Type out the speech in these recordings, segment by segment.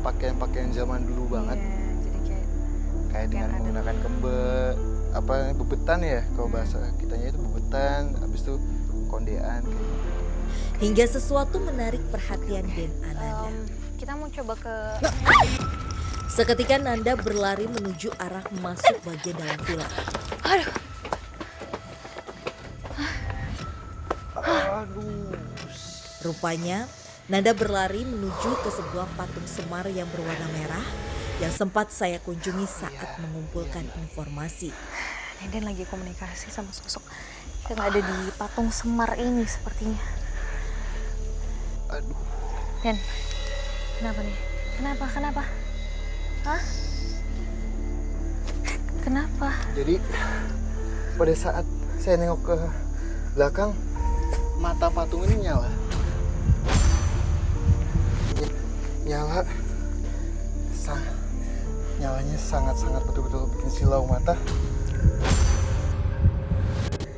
pakai pakaian-pakaian zaman dulu banget. Iya, jadi Kayak dengan adat. menggunakan bebetan ya, kalau bahasa kitanya itu bebetan, habis itu kondean kayak gitu. Hingga sesuatu menarik perhatian Den Ananda. Kita mau coba ke Seketika Nanda berlari menuju arah masuk bagian dalam villa. Aduh. Rupanya Nanda berlari menuju ke sebuah patung semar yang berwarna merah yang sempat saya kunjungi saat mengumpulkan informasi. Deden lagi komunikasi sama sosok yang ada di patung semar ini sepertinya. Aduh. Den, kenapa nih? Kenapa? Hah? Kenapa? Jadi pada saat saya nengok ke belakang, mata patung ini nyala. Nyala. Nyalanya sangat-sangat betul-betul bikin silau mata.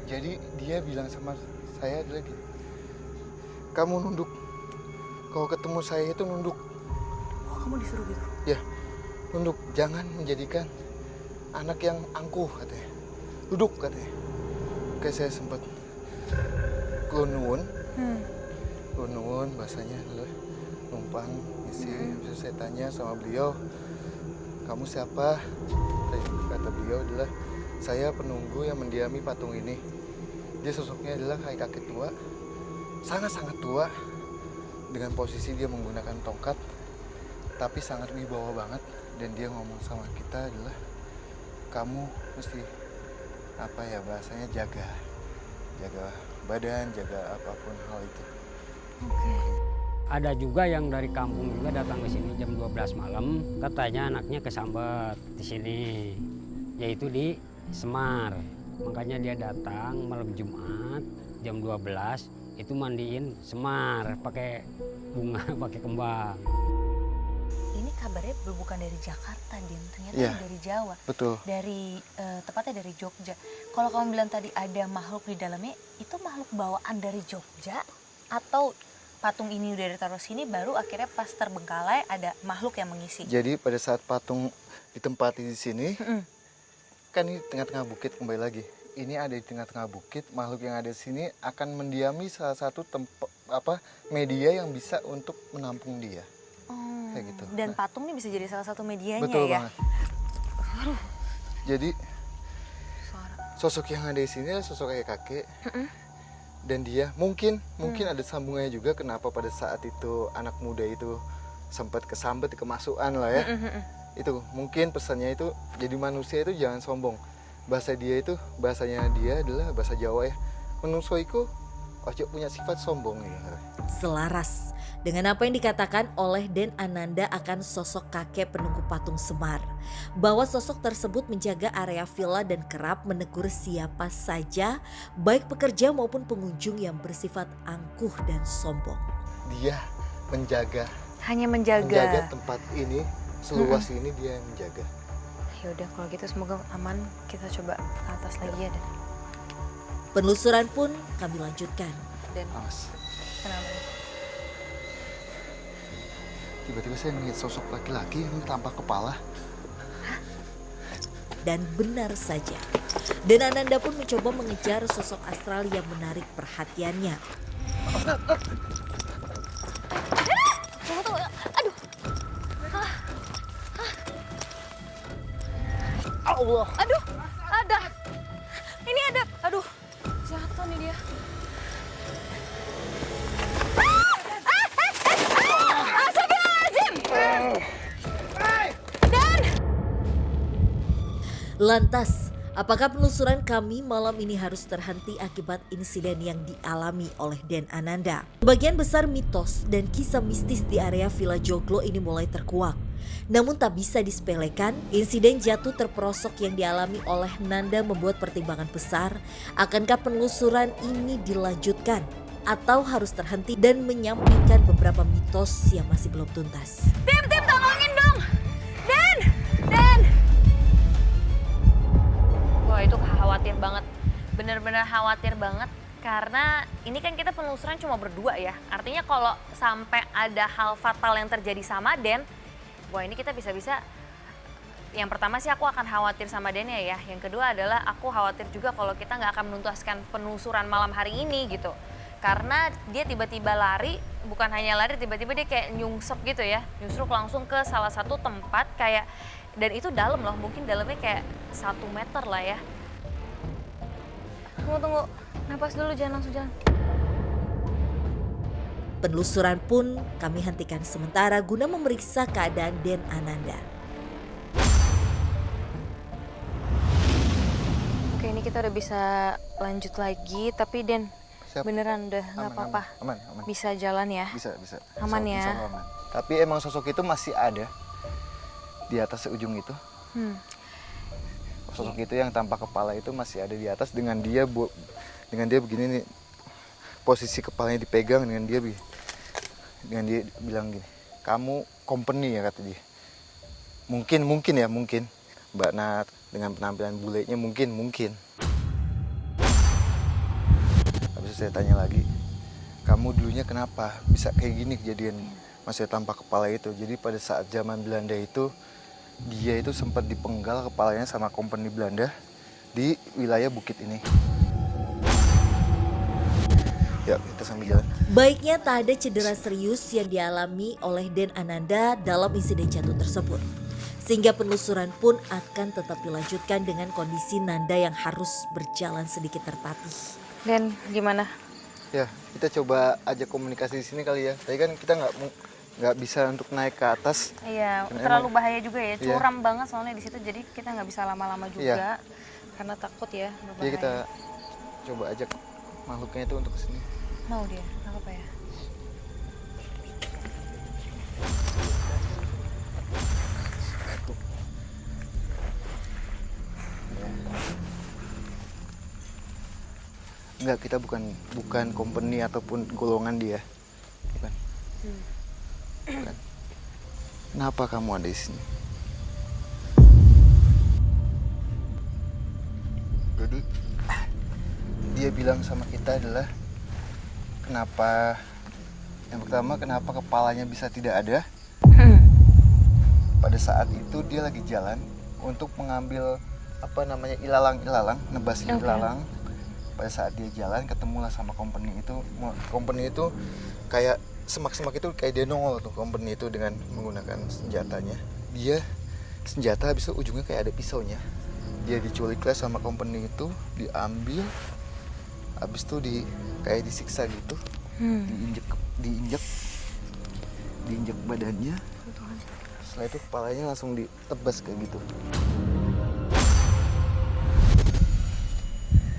Jadi dia bilang sama saya lagi, kamu nunduk. Kalau ketemu saya itu nunduk. Oh, kamu disuruh gitu? Ya, nunduk. Jangan menjadikan anak yang angkuh katanya. Duduk katanya. Kayak saya sempat nuwun. Nuwun bahasanya adalah numpang isi. Habis saya tanya sama beliau, kamu siapa? Kata beliau adalah, saya penunggu yang mendiami patung ini. Dia sosoknya adalah kayak kakek tua, sangat-sangat tua, dengan posisi dia menggunakan tongkat, tapi sangat wibawa banget. Dan dia ngomong sama kita adalah, kamu mesti apa ya bahasanya, jaga badan, jaga apapun hal itu. Oke. Ada juga yang dari kampung juga datang ke sini jam 12 malam, katanya anaknya kesambet di sini, yaitu di Semar. Makanya dia datang malam Jumat jam 12 itu mandiin Semar pakai bunga, pakai kembang. Ini kabarnya bukan dari Jakarta, Din. Ternyata Iya. dari Jawa. Betul. Dari tepatnya dari Jogja. Kalau kamu bilang tadi ada makhluk di dalamnya, itu makhluk bawaan dari Jogja atau patung ini udah ditaruh sini baru akhirnya pas terbengkalai ada makhluk yang mengisi? Jadi pada saat patung ditempati di sini, kan ini tengah-tengah bukit kembali lagi. Ini ada di tengah-tengah bukit, makhluk yang ada di sini akan mendiami salah satu media yang bisa untuk menampung dia. Kayak gitu. Dan patung ini bisa jadi salah satu medianya Betul ya? banget. Jadi Suara. sosok yang ada di sini adalah sosok kayak kakek. Dan dia mungkin ada sambungannya juga kenapa pada saat itu anak muda itu sempat kesambet, kemasukan lah ya. Itu mungkin pesannya itu, jadi manusia itu jangan sombong. Bahasanya dia adalah bahasa Jawa ya. Menungso iku ojo punya sifat sombong ya. Selaras dengan apa yang dikatakan oleh Den Ananda akan sosok kakek penunggu patung Semar, bahwa sosok tersebut menjaga area villa dan kerap menegur siapa saja, baik pekerja maupun pengunjung yang bersifat angkuh dan sombong. Dia Hanya menjaga menjaga. tempat ini, seluas ini dia yang menjaga. Ya udah kalau gitu semoga aman. Kita coba ke atas lagi ya, Dan. Penelusuran pun kami lanjutkan. Dan Awas. kenapa? Tiba-tiba saya melihat sosok laki-laki yang tanpa kepala. Dan benar saja, Den Ananda pun mencoba mengejar sosok astral yang menarik perhatiannya. Tunggu. Aduh. Allah. Aduh. Ada. Ini ada. Aduh. Jatuh nih dia. Lantas, apakah penelusuran kami malam ini harus terhenti akibat insiden yang dialami oleh Den Ananda? Sebagian besar mitos dan kisah mistis di area Villa Joglo ini mulai terkuak. Namun tak bisa disepelekan, insiden jatuh terperosok yang dialami oleh Nanda membuat pertimbangan besar, akankah penelusuran ini dilanjutkan atau harus terhenti dan menyampaikan beberapa mitos yang masih belum tuntas. Tim, tolongin dong. Dan. Wah, itu khawatir banget. Bener-bener khawatir banget. Karena ini kan kita penelusuran cuma berdua ya. Artinya kalau sampai ada hal fatal yang terjadi sama Den, wah ini kita bisa-bisa, yang pertama sih aku akan khawatir sama Denia ya. Yang kedua adalah aku khawatir juga kalau kita nggak akan menuntaskan penelusuran malam hari ini gitu. Karena dia tiba-tiba lari, bukan hanya lari, tiba-tiba dia kayak nyungsep gitu ya. Nyusruk langsung ke salah satu tempat kayak, dan itu dalam loh, mungkin dalamnya kayak 1 meter lah ya. Tunggu, napas dulu, jangan langsung jalan. Penelusuran pun kami hentikan sementara guna memeriksa keadaan Den Ananda. Oke, ini kita udah bisa lanjut lagi, tapi Den, Siap. beneran udah nggak Aman, apa-apa. aman, aman. Bisa jalan ya? Bisa. Aman Insya ya? Allah aman. Tapi emang sosok itu masih ada di atas ujung itu. Sosok itu yang tanpa kepala itu masih ada di atas dengan dia begini nih, posisi kepalanya dipegang dengan dia bilang gini, kamu company ya, kata dia. Mungkin Mbak Nat dengan penampilan bulenya mungkin. Habis itu saya tanya lagi, kamu dulunya kenapa bisa kayak gini kejadian masih tanpa kepala itu? Jadi pada saat zaman Belanda itu dia itu sempat dipenggal kepalanya sama company Belanda di wilayah bukit ini. Ya, kita sambil jalan. Baiknya tak ada cedera serius yang dialami oleh Den Ananda dalam insiden jatuh tersebut. Sehingga penelusuran pun akan tetap dilanjutkan dengan kondisi Nanda yang harus berjalan sedikit tertatih. Den, gimana? Ya, kita coba ajak komunikasi di sini kali ya. Tadi kan kita nggak bisa untuk naik ke atas. Iya, Karena terlalu emang- bahaya juga ya, Iya. curam banget soalnya di situ, jadi kita nggak bisa lama-lama juga, karena takut ya berbahaya. Jadi kita coba ajak makhluknya itu untuk kesini. Mau dia, nggak apa-apa ya? Enggak, kita bukan company ataupun golongan dia. Bukan. Bukan. Kenapa kamu ada di sini? Jadi dia bilang sama kita adalah yang pertama kenapa kepalanya bisa tidak ada. Pada saat itu dia lagi jalan untuk mengambil ilalang, nebas ilalang. Pada saat dia jalan ketemulah sama company itu kayak semak-semak itu kayak dia nongol tuh company itu dengan menggunakan senjatanya. Dia senjata habis itu ujungnya kayak ada pisaunya. Dia diculik lah sama company itu, diambil, habis itu kayak disiksa gitu, diinjek badannya. Setelah itu kepalanya langsung ditebas kayak gitu.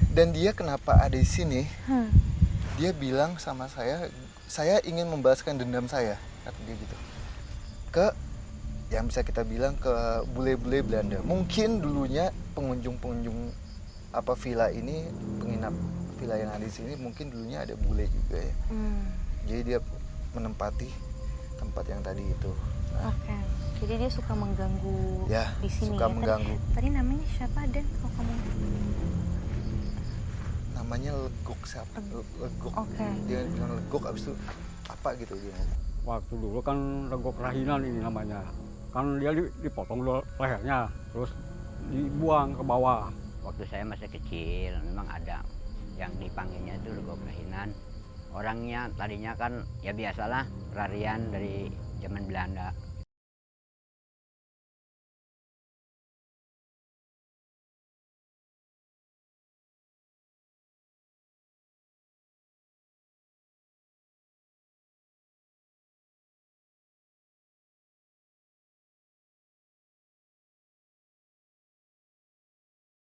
Dan dia kenapa ada di sini? Dia bilang sama saya ingin membalaskan dendam saya, kata dia gitu. Yang bisa kita bilang ke bule-bule Belanda. Mungkin dulunya pengunjung villa ini, penginap villa yang ada di sini, mungkin dulunya ada bule juga ya. Jadi dia menempati tempat yang tadi itu. Oke, jadi dia suka mengganggu Ya, di sini suka ya? mengganggu. Tadi namanya siapa, Den? Kalau kamu Namanya Legok siapa? Legok. Oke. Dia bilang Legok, abis itu apa gitu dia ngomong. Waktu dulu kan Legok Rahinan ini namanya. Kan dia dipotong dulu lehernya, terus dibuang ke bawah. Waktu saya masih kecil memang ada yang dipanggilnya itu Legok Rahinan. Orangnya tadinya kan ya biasalah pelarian dari zaman Belanda.